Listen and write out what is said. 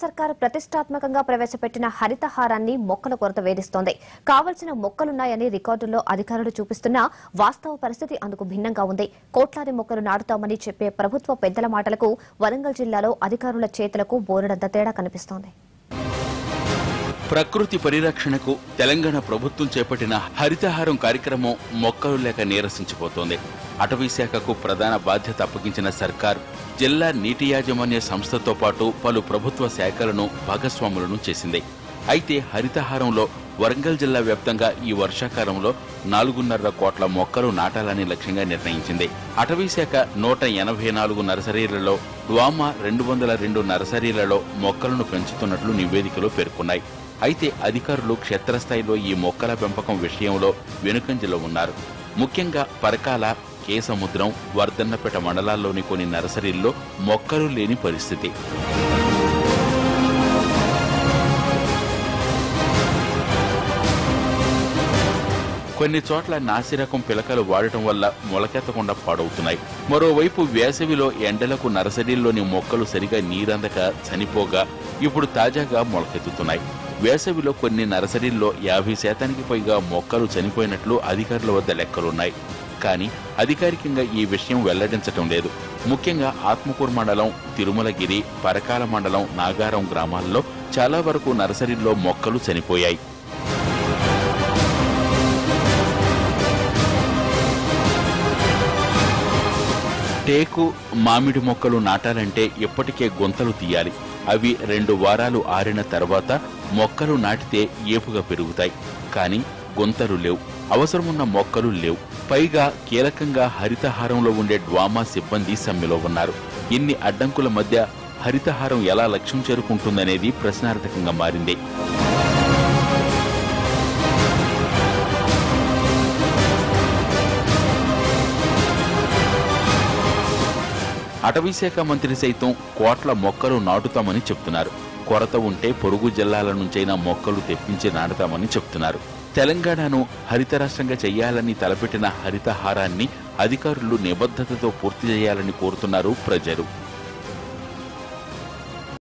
సర్కార్ ప్రతిష్టాత్మకంగా ప్రవేశపెట్టిన హరితహారాన్ని మొక్కల కొరత వేధిస్తోంది. కావాల్సిన మొక్కలున్నాయని రికార్డుల్లో అధికారులు చూపిస్తున్నా వాస్తవ పరిస్థితి అందుకు భిన్నంగా ఉంది. కోట్లాది మొక్కలు నాటుతామని చెప్పే ప్రభుత్వ పెద్దల మాటలకు వరంగల్ జిల్లాలో అధికారుల చేతులకు బోలెడంత తేడా కనిపిస్తోంది. ప్రకృతి పరిరక్షణకు తెలంగాణ ప్రభుత్వం చేపట్టిన హరితహారం కార్యక్రమం మొక్కలు లేక నీరసించిపోతోంది. అటవీ శాఖకు ప్రధాన బాధ్యత అప్పగించిన సర్కార్ జిల్లా నీటి యాజమాన్య సంస్థతో పాటు పలు ప్రభుత్వ శాఖలను భాగస్వాములను చేసింది. అయితే హరితహారంలో వరంగల్ జిల్లా వ్యాప్తంగా ఈ వర్షాకాలంలో 4.5 కోట్ల మొక్కలు నాటాలని లక్ష్యంగా నిర్ణయించింది. అటవీ శాఖ 184 నర్సరీలలో డ్వామా 202 నర్సరీలలో మొక్కలను పెంచుతున్నట్లు నివేదికలో పేర్కొన్నాయి. అయితే అధికారులు క్షేత్రస్థాయిలో ఈ మొక్కల పెంపకం విషయంలో వెనుకంజలో ఉన్నారు. ముఖ్యంగా పరకాల, కేసముద్రం, వర్ధన్నపేట మండలాల్లోని కొన్ని నర్సరీల్లో మొక్కలు లేని పరిస్థితి. కొన్ని చోట్ల నాసిరకం పిలకలు వాడటం వల్ల మొలకెత్తకుండా పాడవుతున్నాయి. మరోవైపు వేసవిలో ఎండలకు నర్సరీల్లోని మొక్కలు సరిగా నీరందక చనిపోగా ఇప్పుడు తాజాగా మొలకెత్తుతున్నాయి. వేసవిలో కొన్ని నర్సరీల్లో 50% పైగా మొక్కలు చనిపోయినట్లు అధికారుల వద్ద లెక్కలున్నాయి. కానీ అధికారికంగా ఈ విషయం వెల్లడించటం లేదు. ముఖ్యంగా ఆత్మకూరు మండలం, తిరుమలగిరి, పరకాల మండలం, నాగారం గ్రామాల్లో చాలా వరకు నర్సరీల్లో మొక్కలు చనిపోయాయి. టేకు, మామిడి మొక్కలు నాటాలంటే ఇప్పటికే గుంతలు తీయాలి. అవి 2 వారాలు ఆరిన తర్వాత మొక్కలు నాటితే ఏపుగా పెరుగుతాయి. కానీ గుంతలు లేవు, అవసరమున్న మొక్కలు లేవు. పైగా కీలకంగా హరితహారంలో ఉండే డ్వామా సిబ్బంది సమ్మెలో ఉన్నారు. ఇన్ని అడ్డంకుల మధ్య హరితహారం ఎలా లక్ష్యం చేరుకుంటుందనేది ప్రశ్నార్థకంగా మారింది. అటవీశాఖ మంత్రి సైతం కోట్ల మొక్కలు నాటుతామని చెప్తున్నారు. కొరత ఉంటే పొరుగు జిల్లాల నుంచైనా మొక్కలు తెప్పించి నాటుతామని చెప్తున్నారు. తెలంగాణను హరిత రాష్ట్రంగా చేయాలని తలపెట్టిన హరితహారాన్ని అధికారులు నిబద్ధతతో పూర్తి చేయాలని కోరుతున్నారు ప్రజలు.